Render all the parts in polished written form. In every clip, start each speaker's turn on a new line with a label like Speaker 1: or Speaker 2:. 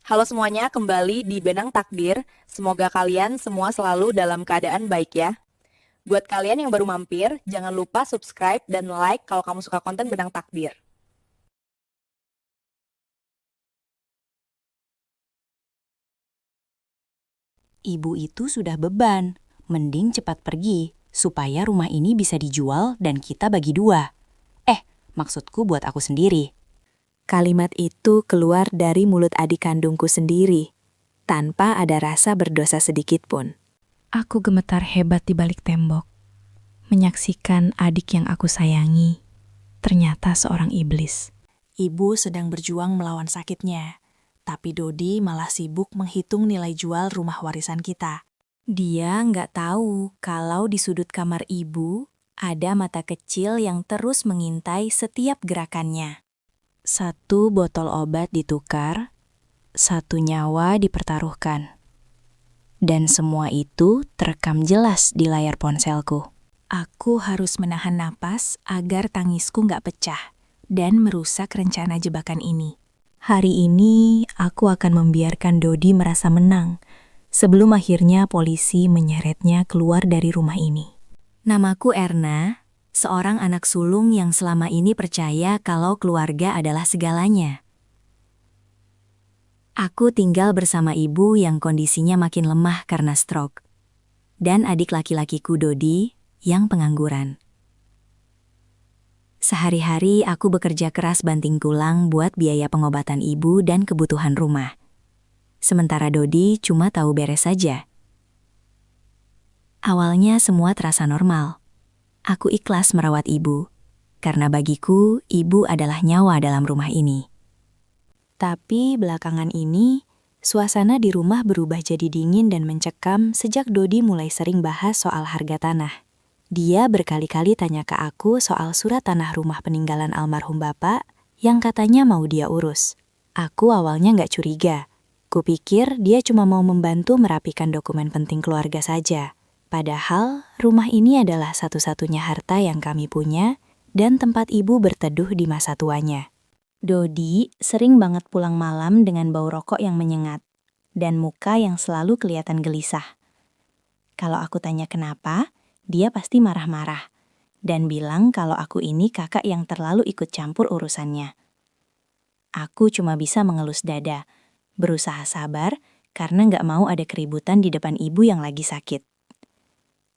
Speaker 1: Halo semuanya, kembali di Benang Takdir. Semoga kalian semua selalu dalam keadaan baik ya. Buat kalian yang baru mampir, jangan lupa subscribe dan like kalau kamu suka konten Benang Takdir.
Speaker 2: Ibu itu sudah beban, mending cepat pergi, supaya rumah ini bisa dijual dan kita bagi dua. Maksudku buat aku sendiri.
Speaker 3: Kalimat itu keluar dari mulut adik kandungku sendiri, tanpa ada rasa berdosa sedikit pun.
Speaker 4: Aku gemetar hebat di balik tembok, menyaksikan adik yang aku sayangi, ternyata seorang iblis.
Speaker 3: Ibu sedang berjuang melawan sakitnya, tapi Dodi malah sibuk menghitung nilai jual rumah warisan kita. Dia nggak tahu kalau di sudut kamar ibu ada mata kecil yang terus mengintai setiap gerakannya. Satu botol obat ditukar, satu nyawa dipertaruhkan. Dan semua itu terekam jelas di layar ponselku. Aku harus menahan napas agar tangisku nggak pecah dan merusak rencana jebakan ini. Hari ini aku akan membiarkan Dodi merasa menang sebelum akhirnya polisi menyeretnya keluar dari rumah ini. Namaku Erna, seorang anak sulung yang selama ini percaya kalau keluarga adalah segalanya. Aku tinggal bersama ibu yang kondisinya makin lemah karena stroke, dan adik laki-lakiku Dodi yang pengangguran. Sehari-hari aku bekerja keras banting tulang buat biaya pengobatan ibu dan kebutuhan rumah. Sementara Dodi cuma tahu beres saja. Awalnya semua terasa normal. Aku ikhlas merawat ibu, karena bagiku ibu adalah nyawa dalam rumah ini. Tapi belakangan ini, suasana di rumah berubah jadi dingin dan mencekam sejak Dodi mulai sering bahas soal harga tanah. Dia berkali-kali tanya ke aku soal surat tanah rumah peninggalan almarhum bapak yang katanya mau dia urus. Aku awalnya nggak curiga. Kupikir dia cuma mau membantu merapikan dokumen penting keluarga saja. Padahal rumah ini adalah satu-satunya harta yang kami punya dan tempat ibu berteduh di masa tuanya. Dodi sering banget pulang malam dengan bau rokok yang menyengat dan muka yang selalu kelihatan gelisah. Kalau aku tanya kenapa, dia pasti marah-marah dan bilang kalau aku ini kakak yang terlalu ikut campur urusannya. Aku cuma bisa mengelus dada, berusaha sabar karena nggak mau ada keributan di depan ibu yang lagi sakit.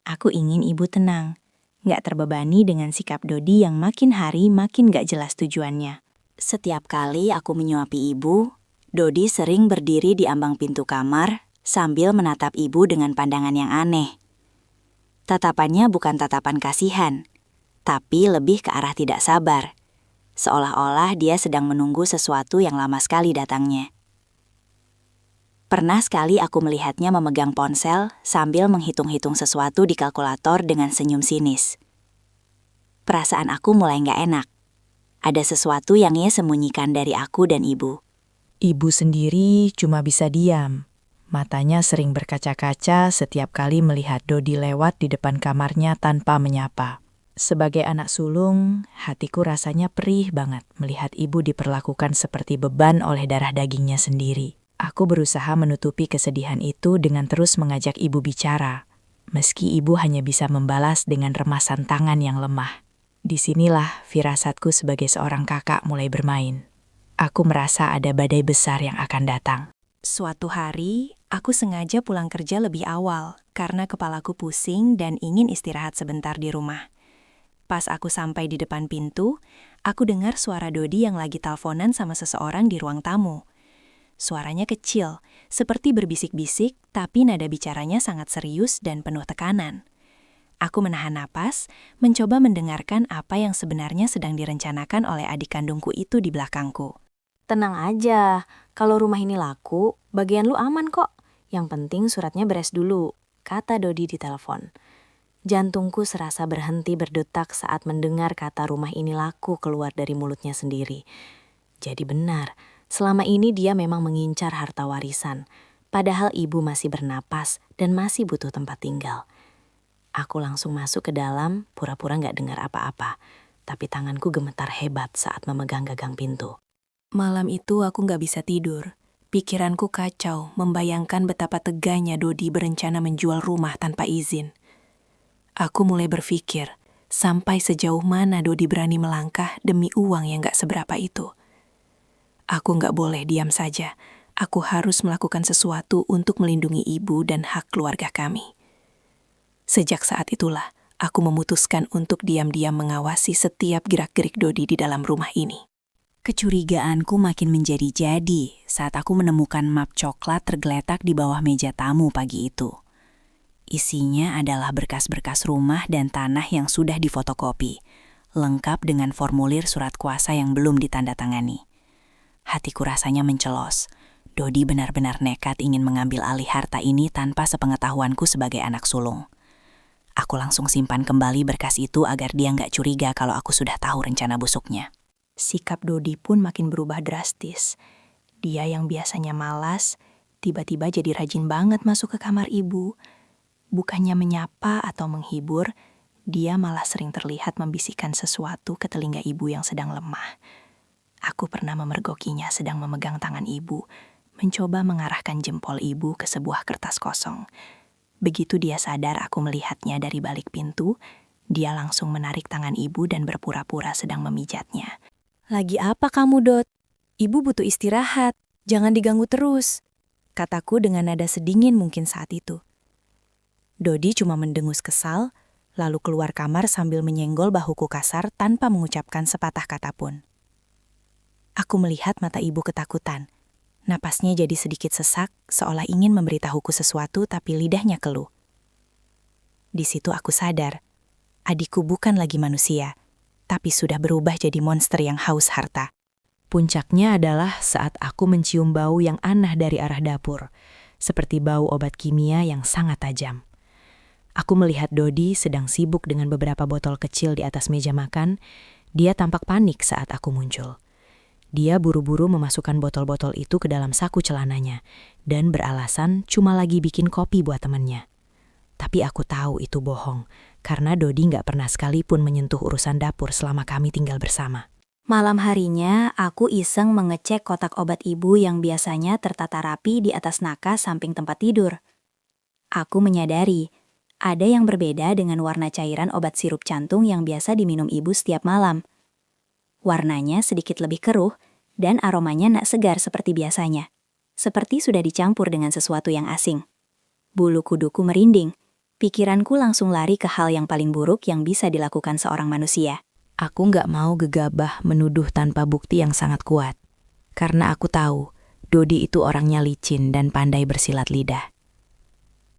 Speaker 3: Aku ingin ibu tenang, nggak terbebani dengan sikap Dodi yang makin hari makin nggak jelas tujuannya. Setiap kali aku menyuapi ibu, Dodi sering berdiri di ambang pintu kamar sambil menatap ibu dengan pandangan yang aneh. Tatapannya bukan tatapan kasihan, tapi lebih ke arah tidak sabar. Seolah-olah dia sedang menunggu sesuatu yang lama sekali datangnya. Pernah sekali aku melihatnya memegang ponsel sambil menghitung-hitung sesuatu di kalkulator dengan senyum sinis. Perasaan aku mulai nggak enak. Ada sesuatu yang ia sembunyikan dari aku dan ibu.
Speaker 5: Ibu sendiri cuma bisa diam. Matanya sering berkaca-kaca setiap kali melihat Dodi lewat di depan kamarnya tanpa menyapa. Sebagai anak sulung, hatiku rasanya perih banget melihat ibu diperlakukan seperti beban oleh darah dagingnya sendiri. Aku berusaha menutupi kesedihan itu dengan terus mengajak ibu bicara, meski ibu hanya bisa membalas dengan remasan tangan yang lemah. Disinilah firasatku sebagai seorang kakak mulai bermain. Aku merasa ada badai besar yang akan datang.
Speaker 3: Suatu hari, aku sengaja pulang kerja lebih awal karena kepalaku pusing dan ingin istirahat sebentar di rumah. Pas aku sampai di depan pintu, aku dengar suara Dodi yang lagi teleponan sama seseorang di ruang tamu. Suaranya kecil, seperti berbisik-bisik, tapi nada bicaranya sangat serius dan penuh tekanan. Aku menahan napas, mencoba mendengarkan apa yang sebenarnya sedang direncanakan oleh adik kandungku itu di belakangku.
Speaker 6: Tenang aja, kalau rumah ini laku, bagian lu aman kok. Yang penting suratnya beres dulu, kata Dodi di telepon. Jantungku serasa berhenti berdetak saat mendengar kata rumah ini laku keluar dari mulutnya sendiri. Jadi benar, selama ini dia memang mengincar harta warisan, padahal ibu masih bernapas dan masih butuh tempat tinggal. Aku langsung masuk ke dalam, pura-pura nggak dengar apa-apa, tapi tanganku gemetar hebat saat memegang gagang pintu. Malam itu aku nggak bisa tidur,
Speaker 7: Pikiranku kacau membayangkan betapa teganya Dodi berencana menjual rumah tanpa izin. Aku mulai berpikir, sampai sejauh mana Dodi berani melangkah demi uang yang gak seberapa itu. Aku gak boleh diam saja. Aku harus melakukan sesuatu untuk melindungi ibu dan hak keluarga kami. Sejak saat itulah, aku memutuskan untuk diam-diam mengawasi setiap gerak-gerik Dodi di dalam rumah ini.
Speaker 3: Kecurigaanku makin menjadi-jadi saat aku menemukan map coklat tergeletak di bawah meja tamu pagi itu. Isinya adalah berkas-berkas rumah dan tanah yang sudah difotokopi, lengkap dengan formulir surat kuasa yang belum ditandatangani. Hatiku rasanya mencelos. Dodi benar-benar nekat ingin mengambil alih harta ini tanpa sepengetahuanku sebagai anak sulung. Aku langsung simpan kembali berkas itu agar dia nggak curiga kalau aku sudah tahu rencana busuknya.
Speaker 7: Sikap Dodi pun makin berubah drastis. Dia yang biasanya malas, tiba-tiba jadi rajin banget masuk ke kamar ibu. Bukannya menyapa atau menghibur, dia malah sering terlihat membisikkan sesuatu ke telinga ibu yang sedang lemah. Aku pernah memergokinya sedang memegang tangan ibu, mencoba mengarahkan jempol ibu ke sebuah kertas kosong. Begitu dia sadar aku melihatnya dari balik pintu, dia langsung menarik tangan ibu dan berpura-pura sedang memijatnya.
Speaker 3: Lagi apa kamu, Dot? Ibu butuh istirahat, jangan diganggu terus, kataku dengan nada sedingin mungkin saat itu. Dodi cuma mendengus kesal, lalu keluar kamar sambil menyenggol bahuku kasar tanpa mengucapkan sepatah kata pun. Aku melihat mata ibu ketakutan. Napasnya jadi sedikit sesak, seolah ingin memberitahuku sesuatu tapi lidahnya keluh. Di situ aku sadar, adikku bukan lagi manusia, tapi sudah berubah jadi monster yang haus harta.
Speaker 5: Puncaknya adalah saat aku mencium bau yang aneh dari arah dapur, seperti bau obat kimia yang sangat tajam. Aku melihat Dodi sedang sibuk dengan beberapa botol kecil di atas meja makan. Dia tampak panik saat aku muncul. Dia buru-buru memasukkan botol-botol itu ke dalam saku celananya dan beralasan cuma lagi bikin kopi buat temannya. Tapi aku tahu itu bohong, karena Dodi nggak pernah sekalipun menyentuh urusan dapur selama kami tinggal bersama.
Speaker 3: Malam harinya, aku iseng mengecek kotak obat ibu yang biasanya tertata rapi di atas nakas samping tempat tidur. Aku menyadari, ada yang berbeda dengan warna cairan obat sirup jantung yang biasa diminum ibu setiap malam. Warnanya sedikit lebih keruh, dan aromanya nak segar seperti biasanya. Seperti sudah dicampur dengan sesuatu yang asing. Bulu kuduku merinding. Pikiranku langsung lari ke hal yang paling buruk yang bisa dilakukan seorang manusia.
Speaker 5: Aku nggak mau gegabah menuduh tanpa bukti yang sangat kuat. Karena aku tahu, Dodi itu orangnya licin dan pandai bersilat lidah.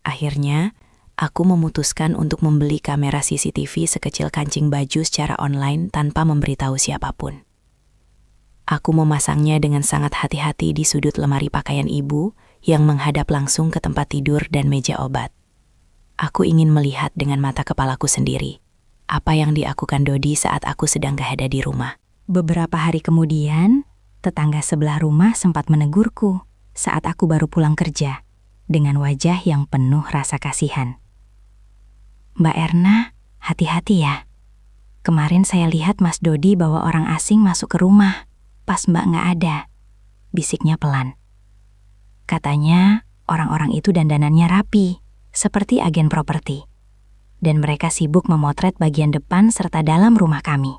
Speaker 5: Akhirnya, aku memutuskan untuk membeli kamera CCTV sekecil kancing baju secara online tanpa memberitahu siapapun. Aku memasangnya dengan sangat hati-hati di sudut lemari pakaian ibu yang menghadap langsung ke tempat tidur dan meja obat. Aku ingin melihat dengan mata kepalaku sendiri apa yang dilakukan Dodi saat aku sedang gak ada di rumah.
Speaker 3: Beberapa hari kemudian, tetangga sebelah rumah sempat menegurku saat aku baru pulang kerja dengan wajah yang penuh rasa kasihan. Mbak Erna, hati-hati ya. Kemarin saya lihat Mas Dodi bawa orang asing masuk ke rumah pas Mbak nggak ada, bisiknya pelan. Katanya orang-orang itu dandanannya rapi, seperti agen properti. Dan mereka sibuk memotret bagian depan serta dalam rumah kami.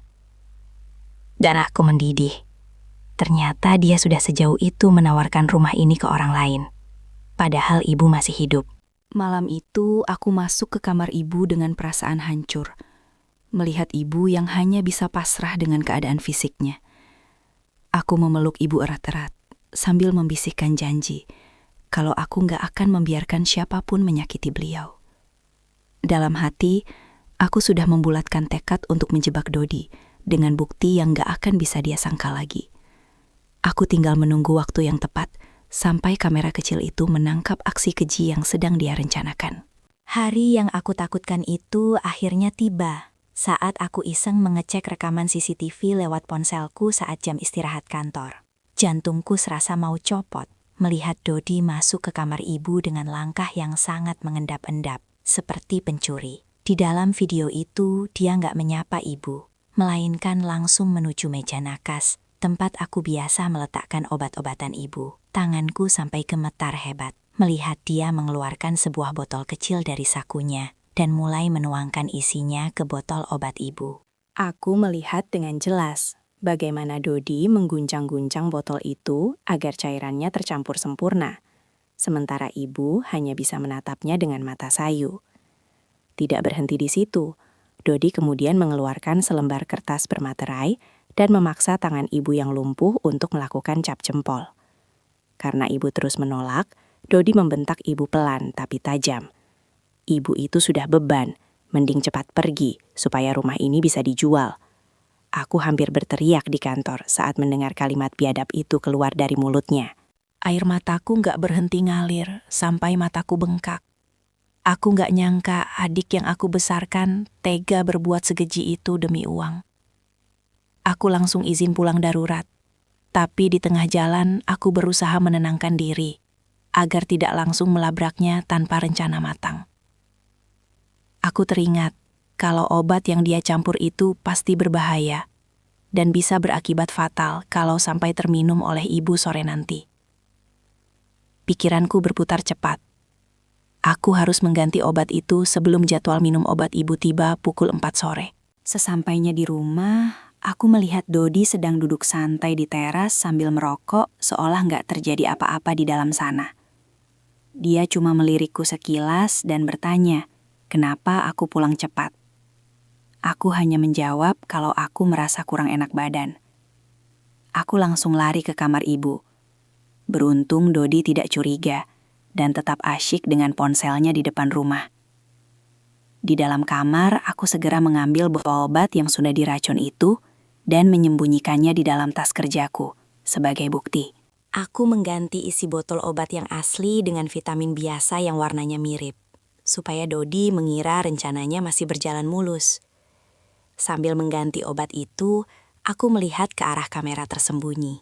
Speaker 3: Dan aku mendidih. Ternyata dia sudah sejauh itu menawarkan rumah ini ke orang lain. Padahal ibu masih hidup. Malam itu aku masuk ke kamar ibu dengan perasaan hancur. Melihat ibu yang hanya bisa pasrah dengan keadaan fisiknya. Aku memeluk ibu erat-erat sambil membisikkan janji kalau aku nggak akan membiarkan siapapun menyakiti beliau. Dalam hati, aku sudah membulatkan tekad untuk menjebak Dodi dengan bukti yang nggak akan bisa dia sangka lagi. Aku tinggal menunggu waktu yang tepat sampai kamera kecil itu menangkap aksi keji yang sedang dia rencanakan. Hari yang aku takutkan itu akhirnya tiba saat aku iseng mengecek rekaman CCTV lewat ponselku saat jam istirahat kantor. Jantungku serasa mau copot melihat Dodi masuk ke kamar ibu dengan langkah yang sangat mengendap-endap, seperti pencuri. Di dalam video itu, dia nggak menyapa ibu, melainkan langsung menuju meja nakas tempat aku biasa meletakkan obat-obatan ibu. Tanganku sampai gemetar hebat melihat dia mengeluarkan sebuah botol kecil dari sakunya dan mulai menuangkan isinya ke botol obat ibu.
Speaker 2: Aku melihat dengan jelas bagaimana Dodi mengguncang-guncang botol itu agar cairannya tercampur sempurna, sementara ibu hanya bisa menatapnya dengan mata sayu. Tidak berhenti di situ, Dodi kemudian mengeluarkan selembar kertas bermaterai dan memaksa tangan ibu yang lumpuh untuk melakukan cap jempol. Karena ibu terus menolak, Dodi membentak ibu pelan tapi tajam. Ibu itu sudah beban, mending cepat pergi supaya rumah ini bisa dijual. Aku hampir berteriak di kantor saat mendengar kalimat biadab itu keluar dari mulutnya.
Speaker 7: Air mataku nggak berhenti ngalir sampai mataku bengkak. Aku nggak nyangka adik yang aku besarkan tega berbuat sekeji itu demi uang. Aku langsung izin pulang darurat. Tapi di tengah jalan aku berusaha menenangkan diri agar tidak langsung melabraknya tanpa rencana matang. Aku teringat kalau obat yang dia campur itu pasti berbahaya dan bisa berakibat fatal kalau sampai terminum oleh ibu sore nanti. Pikiranku berputar cepat. Aku harus mengganti obat itu sebelum jadwal minum obat ibu tiba pukul 4 sore.
Speaker 2: Sesampainya di rumah, aku melihat Dodi sedang duduk santai di teras sambil merokok seolah nggak terjadi apa-apa di dalam sana. Dia cuma melirikku sekilas dan bertanya, kenapa aku pulang cepat. Aku hanya menjawab kalau aku merasa kurang enak badan. Aku langsung lari ke kamar ibu. Beruntung Dodi tidak curiga dan tetap asyik dengan ponselnya di depan rumah. Di dalam kamar, aku segera mengambil botol obat yang sudah diracun itu dan menyembunyikannya di dalam tas kerjaku sebagai bukti.
Speaker 3: Aku mengganti isi botol obat yang asli dengan vitamin biasa yang warnanya mirip, supaya Dodi mengira rencananya masih berjalan mulus. Sambil mengganti obat itu, aku melihat ke arah kamera tersembunyi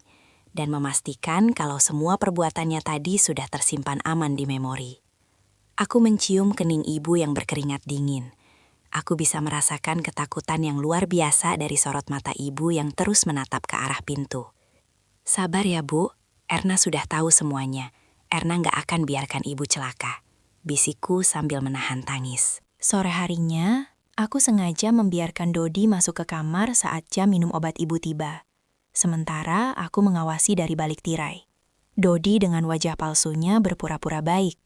Speaker 3: dan memastikan kalau semua perbuatannya tadi sudah tersimpan aman di memori. Aku mencium kening ibu yang berkeringat dingin. Aku bisa merasakan ketakutan yang luar biasa dari sorot mata ibu yang terus menatap ke arah pintu. Sabar ya Bu, Erna sudah tahu semuanya. Erna nggak akan biarkan ibu celaka, bisikku sambil menahan tangis.
Speaker 4: Sore harinya, aku sengaja membiarkan Dodi masuk ke kamar saat jam minum obat ibu tiba. Sementara aku mengawasi dari balik tirai. Dodi dengan wajah palsunya berpura-pura baik.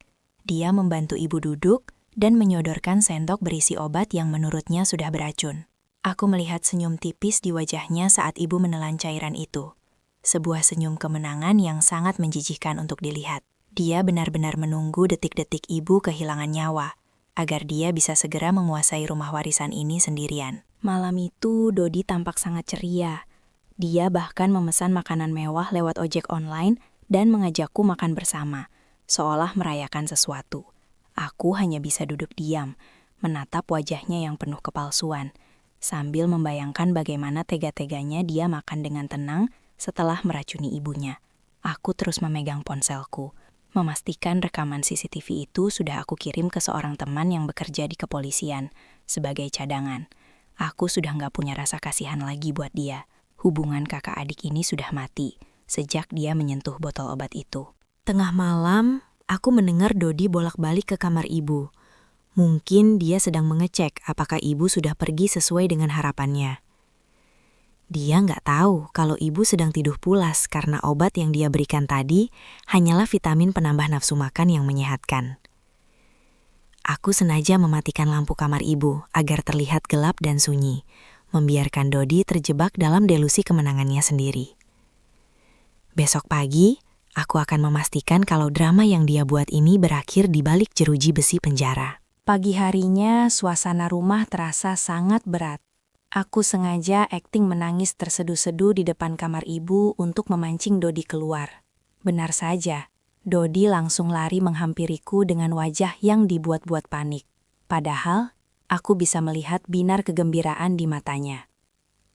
Speaker 4: Dia membantu ibu duduk dan menyodorkan sendok berisi obat yang menurutnya sudah beracun. Aku melihat senyum tipis di wajahnya saat ibu menelan cairan itu. Sebuah senyum kemenangan yang sangat menjijikkan untuk dilihat. Dia benar-benar menunggu detik-detik ibu kehilangan nyawa, agar dia bisa segera menguasai rumah warisan ini sendirian. Malam itu, Dodi tampak sangat ceria. Dia bahkan memesan makanan mewah lewat ojek online dan mengajakku makan bersama, seolah merayakan sesuatu. Aku hanya bisa duduk diam, menatap wajahnya yang penuh kepalsuan, sambil membayangkan bagaimana tega-teganya dia makan dengan tenang setelah meracuni ibunya. Aku terus memegang ponselku, memastikan rekaman CCTV itu sudah aku kirim ke seorang teman yang bekerja di kepolisian sebagai cadangan. Aku sudah nggak punya rasa kasihan lagi buat dia. Hubungan kakak adik ini sudah mati sejak dia menyentuh botol obat itu. Tengah malam, aku mendengar Dodi bolak-balik ke kamar ibu. Mungkin dia sedang mengecek apakah ibu sudah pergi sesuai dengan harapannya. Dia nggak tahu kalau ibu sedang tidur pulas karena obat yang dia berikan tadi hanyalah vitamin penambah nafsu makan yang menyehatkan. Aku sengaja mematikan lampu kamar ibu agar terlihat gelap dan sunyi, membiarkan Dodi terjebak dalam delusi kemenangannya sendiri. Besok pagi, aku akan memastikan kalau drama yang dia buat ini berakhir di balik jeruji besi penjara. Pagi harinya, suasana rumah terasa sangat berat. Aku sengaja akting menangis terseduh-seduh di depan kamar ibu untuk memancing Dodi keluar. Benar saja, Dodi langsung lari menghampiriku dengan wajah yang dibuat-buat panik. Padahal, aku bisa melihat binar kegembiraan di matanya.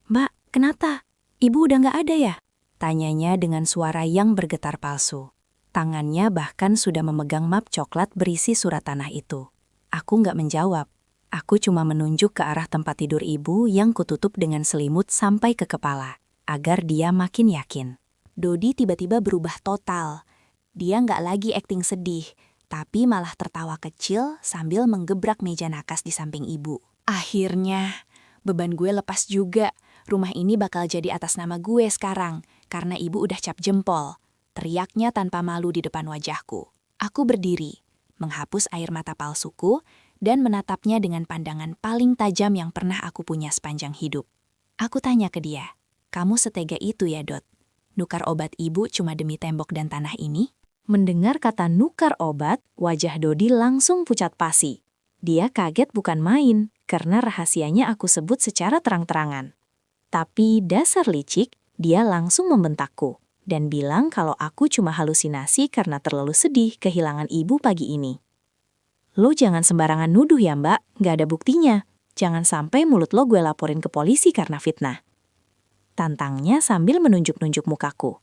Speaker 4: "Mbak, kenapa? Ibu udah nggak ada ya?" Tanyanya dengan suara yang bergetar palsu. Tangannya bahkan sudah memegang map coklat berisi surat tanah itu. Aku nggak menjawab. Aku cuma menunjuk ke arah tempat tidur ibu yang kututup dengan selimut sampai ke kepala.
Speaker 3: agar dia makin yakin.
Speaker 4: Dodi tiba-tiba berubah total. Dia nggak lagi akting sedih, tapi malah tertawa kecil sambil menggebrak meja nakas di samping ibu.
Speaker 7: Akhirnya, beban gue lepas juga. Rumah ini bakal jadi atas nama gue sekarang, karena ibu udah cap jempol. Teriaknya tanpa malu di depan wajahku. Aku berdiri, menghapus air mata palsuku, dan menatapnya dengan pandangan paling tajam yang pernah aku punya sepanjang hidup. Aku tanya ke dia, "Kamu setega itu ya, Dot? Nukar obat ibu cuma demi tembok dan tanah ini?"
Speaker 2: Mendengar kata nukar obat, wajah Dodi langsung pucat pasi. Dia kaget bukan main, karena rahasianya aku sebut secara terang-terangan. Tapi dasar licik, dia langsung membentakku dan bilang kalau aku cuma halusinasi karena terlalu sedih kehilangan ibu pagi ini. Lo jangan sembarangan nuduh ya mbak, gak ada buktinya. Jangan sampai mulut lo gue laporin ke polisi karena fitnah. Tantangnya sambil menunjuk-nunjuk mukaku.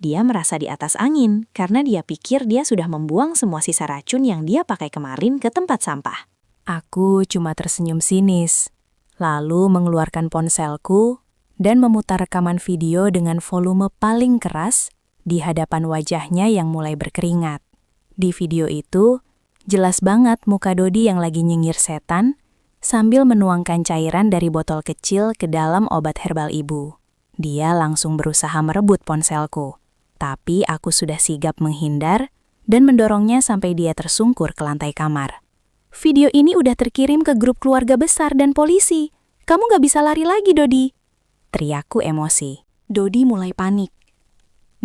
Speaker 2: Dia merasa di atas angin karena dia pikir dia sudah membuang semua sisa racun yang dia pakai kemarin ke tempat sampah. Aku cuma tersenyum sinis, lalu mengeluarkan ponselku dan memutar rekaman video dengan volume paling keras di hadapan wajahnya yang mulai berkeringat. Di video itu, jelas banget muka Dodi yang lagi nyengir setan sambil menuangkan cairan dari botol kecil ke dalam obat herbal ibu. Dia langsung berusaha merebut ponselku, tapi aku sudah sigap menghindar dan mendorongnya sampai dia tersungkur ke lantai kamar. Video ini udah terkirim ke grup keluarga besar dan polisi. Kamu gak bisa lari lagi, Dodi. Teriakku emosi.
Speaker 7: Dodi mulai panik.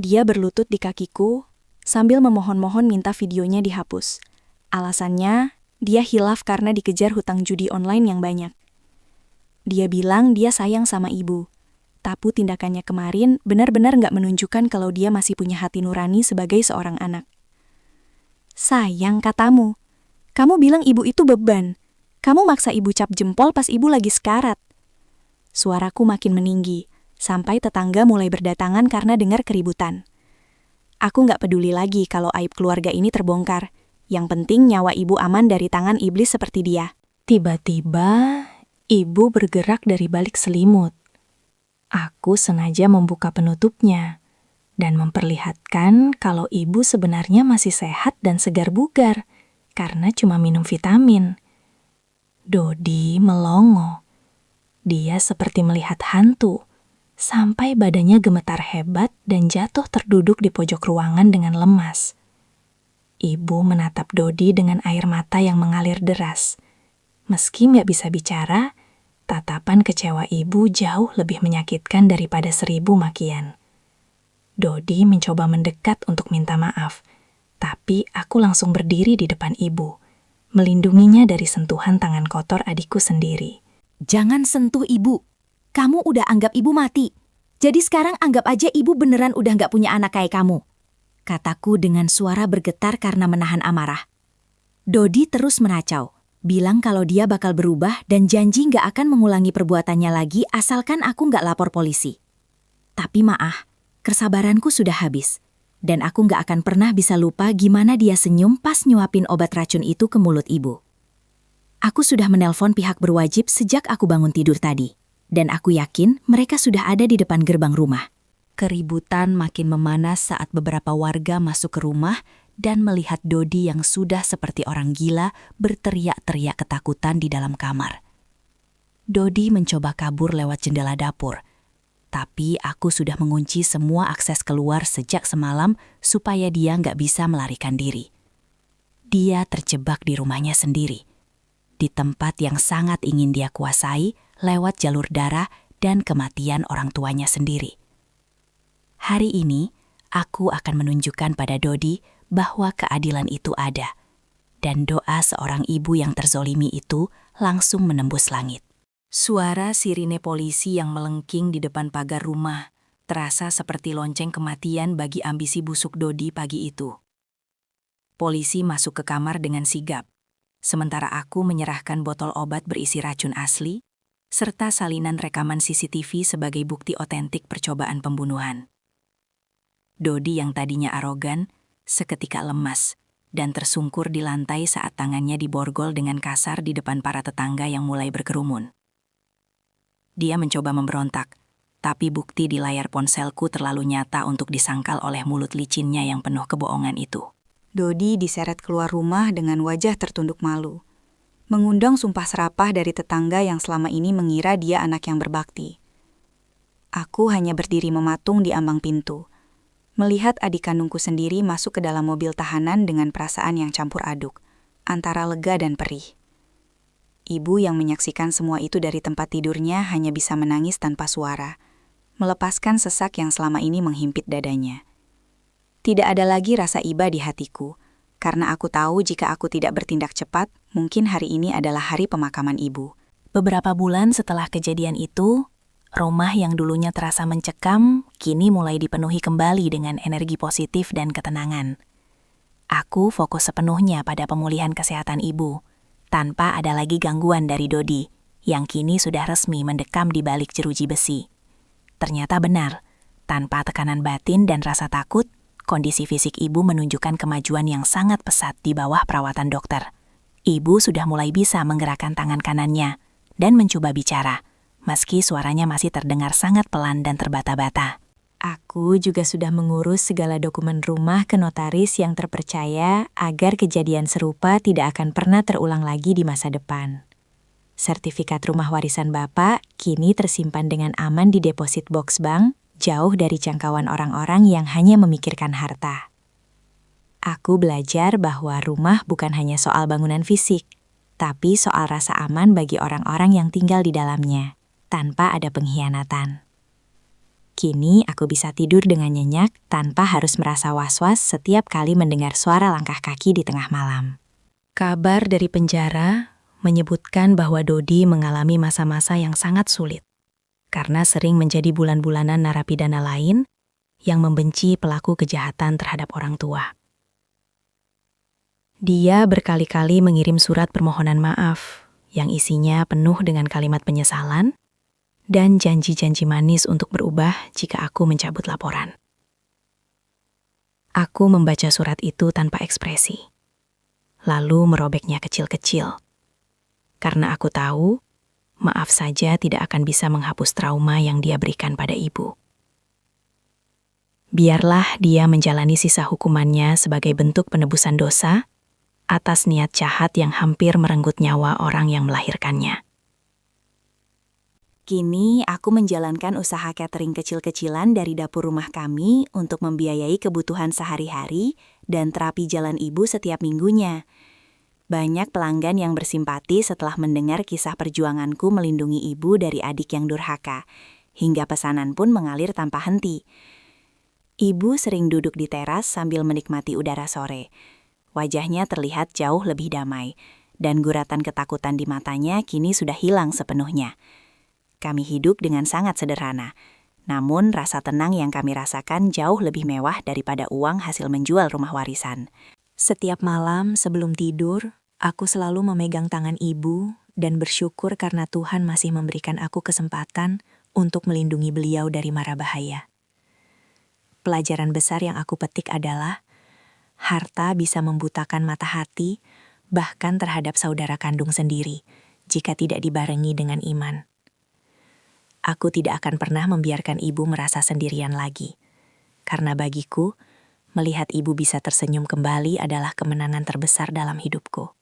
Speaker 7: Dia berlutut di kakiku sambil memohon-mohon minta videonya dihapus. Alasannya, dia hilaf karena dikejar hutang judi online yang banyak. Dia bilang dia sayang sama ibu. Tapi tindakannya kemarin benar-benar gak menunjukkan kalau dia masih punya hati nurani sebagai seorang anak. Sayang katamu. Kamu bilang ibu itu beban. Kamu maksa ibu cap jempol pas ibu lagi sekarat. Suaraku makin meninggi, sampai tetangga mulai berdatangan karena dengar keributan. Aku gak peduli lagi kalau aib keluarga ini terbongkar. Yang penting nyawa ibu aman dari tangan iblis seperti dia.
Speaker 2: Tiba-tiba, ibu bergerak dari balik selimut. Aku sengaja membuka penutupnya dan memperlihatkan kalau ibu sebenarnya masih sehat dan segar bugar karena cuma minum vitamin. Dodi melongo. Dia seperti melihat hantu, sampai badannya gemetar hebat dan jatuh terduduk di pojok ruangan dengan lemas. Ibu menatap Dodi dengan air mata yang mengalir deras. Meski nggak bisa bicara, tatapan kecewa ibu jauh lebih menyakitkan daripada 1000 makian. Dodi mencoba mendekat untuk minta maaf, tapi aku langsung berdiri di depan ibu, melindunginya dari sentuhan tangan kotor adikku sendiri.
Speaker 3: Jangan sentuh ibu. Kamu udah anggap ibu mati. Jadi sekarang anggap aja ibu beneran udah gak punya anak kayak kamu. Kataku dengan suara bergetar karena menahan amarah. Dodi terus meracau, bilang kalau dia bakal berubah dan janji gak akan mengulangi perbuatannya lagi asalkan aku gak lapor polisi. Tapi maaf, kesabaranku sudah habis. Dan aku gak akan pernah bisa lupa gimana dia senyum pas nyuapin obat racun itu ke mulut ibu. Aku sudah menelpon pihak berwajib sejak aku bangun tidur tadi. Dan aku yakin mereka sudah ada di depan gerbang rumah. Keributan makin memanas saat beberapa warga masuk ke rumah dan melihat Dodi yang sudah seperti orang gila berteriak-teriak ketakutan di dalam kamar. Dodi mencoba kabur lewat jendela dapur. Tapi aku sudah mengunci semua akses keluar sejak semalam supaya dia nggak bisa melarikan diri. Dia terjebak di rumahnya sendiri. Di tempat yang sangat ingin dia kuasai lewat jalur darah dan kematian orang tuanya sendiri. Hari ini, aku akan menunjukkan pada Dodi bahwa keadilan itu ada, dan doa seorang ibu yang terzolimi itu langsung menembus langit. Suara sirine polisi yang melengking di depan pagar rumah terasa seperti lonceng kematian bagi ambisi busuk Dodi pagi itu. Polisi masuk ke kamar dengan sigap. Sementara aku menyerahkan botol obat berisi racun asli, serta salinan rekaman CCTV sebagai bukti otentik percobaan pembunuhan. Dodi yang tadinya arogan, seketika lemas, dan tersungkur di lantai saat tangannya diborgol dengan kasar di depan para tetangga yang mulai berkerumun. Dia mencoba memberontak, Tapi bukti di layar ponselku terlalu nyata untuk disangkal oleh mulut licinnya yang penuh kebohongan itu.
Speaker 8: Dodi diseret keluar rumah dengan wajah tertunduk malu. Mengundang sumpah serapah dari tetangga yang selama ini mengira dia anak yang berbakti. Aku hanya berdiri mematung di ambang pintu, melihat adik kandungku sendiri masuk ke dalam mobil tahanan dengan perasaan yang campur aduk, antara lega dan perih. Ibu yang menyaksikan semua itu dari tempat tidurnya hanya bisa menangis tanpa suara, melepaskan sesak yang selama ini menghimpit dadanya. Tidak ada lagi rasa iba di hatiku, karena aku tahu jika aku tidak bertindak cepat, mungkin hari ini adalah hari pemakaman ibu.
Speaker 4: Beberapa bulan setelah kejadian itu, rumah yang dulunya terasa mencekam, kini mulai dipenuhi kembali dengan energi positif dan ketenangan. Aku fokus sepenuhnya pada pemulihan kesehatan ibu, tanpa ada lagi gangguan dari Dodi, yang kini sudah resmi mendekam di balik jeruji besi. Ternyata benar, tanpa tekanan batin dan rasa takut, kondisi fisik ibu menunjukkan kemajuan yang sangat pesat di bawah perawatan dokter. Ibu sudah mulai bisa menggerakkan tangan kanannya dan mencoba bicara, meski suaranya masih terdengar sangat pelan dan terbata-bata.
Speaker 2: Aku juga sudah mengurus segala dokumen rumah ke notaris yang terpercaya agar kejadian serupa tidak akan pernah terulang lagi di masa depan. Sertifikat rumah warisan Bapak kini tersimpan dengan aman di deposit box bank, jauh dari jangkauan orang-orang yang hanya memikirkan harta. Aku belajar bahwa rumah bukan hanya soal bangunan fisik, tapi soal rasa aman bagi orang-orang yang tinggal di dalamnya, tanpa ada pengkhianatan. Kini aku bisa tidur dengan nyenyak tanpa harus merasa was-was setiap kali mendengar suara langkah kaki di tengah malam.
Speaker 4: Kabar dari penjara menyebutkan bahwa Dodi mengalami masa-masa yang sangat sulit, karena sering menjadi bulan-bulanan narapidana lain yang membenci pelaku kejahatan terhadap orang tua. Dia berkali-kali mengirim surat permohonan maaf yang isinya penuh dengan kalimat penyesalan dan janji-janji manis untuk berubah jika aku mencabut laporan. Aku membaca surat itu tanpa ekspresi, lalu merobeknya kecil-kecil. Karena aku tahu, maaf saja tidak akan bisa menghapus trauma yang dia berikan pada ibu. Biarlah dia menjalani sisa hukumannya sebagai bentuk penebusan dosa atas niat jahat yang hampir merenggut nyawa orang yang melahirkannya.
Speaker 3: Kini aku menjalankan usaha catering kecil-kecilan dari dapur rumah kami untuk membiayai kebutuhan sehari-hari dan terapi jalan ibu setiap minggunya. Banyak pelanggan yang bersimpati setelah mendengar kisah perjuanganku melindungi ibu dari adik yang durhaka, hingga pesanan pun mengalir tanpa henti. Ibu sering duduk di teras sambil menikmati udara sore. Wajahnya terlihat jauh lebih damai, dan guratan ketakutan di matanya kini sudah hilang sepenuhnya. Kami hidup dengan sangat sederhana, namun rasa tenang yang kami rasakan jauh lebih mewah daripada uang hasil menjual rumah warisan.
Speaker 2: Setiap malam sebelum tidur, aku selalu memegang tangan ibu dan bersyukur karena Tuhan masih memberikan aku kesempatan untuk melindungi beliau dari mara bahaya. Pelajaran besar yang aku petik adalah, harta bisa membutakan mata hati, bahkan terhadap saudara kandung sendiri, jika tidak dibarengi dengan iman. Aku tidak akan pernah membiarkan ibu merasa sendirian lagi, karena bagiku, melihat ibu bisa tersenyum kembali adalah kemenangan terbesar dalam hidupku.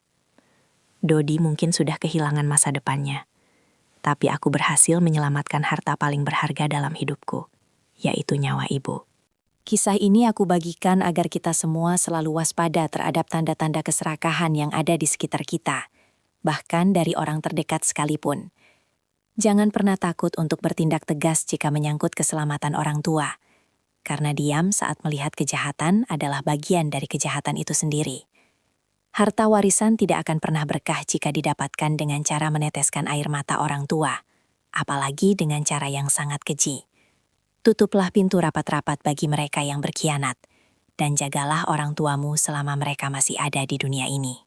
Speaker 2: Dodi mungkin sudah kehilangan masa depannya, tapi aku berhasil menyelamatkan harta paling berharga dalam hidupku, yaitu nyawa ibu.
Speaker 6: Kisah ini aku bagikan agar kita semua selalu waspada terhadap tanda-tanda keserakahan yang ada di sekitar kita, bahkan dari orang terdekat sekalipun. Jangan pernah takut untuk bertindak tegas jika menyangkut keselamatan orang tua, karena diam saat melihat kejahatan adalah bagian dari kejahatan itu sendiri. Harta warisan tidak akan pernah berkah jika didapatkan dengan cara meneteskan air mata orang tua, apalagi dengan cara yang sangat keji. Tutuplah pintu rapat-rapat bagi mereka yang berkhianat, dan jagalah orang tuamu selama mereka masih ada di dunia ini.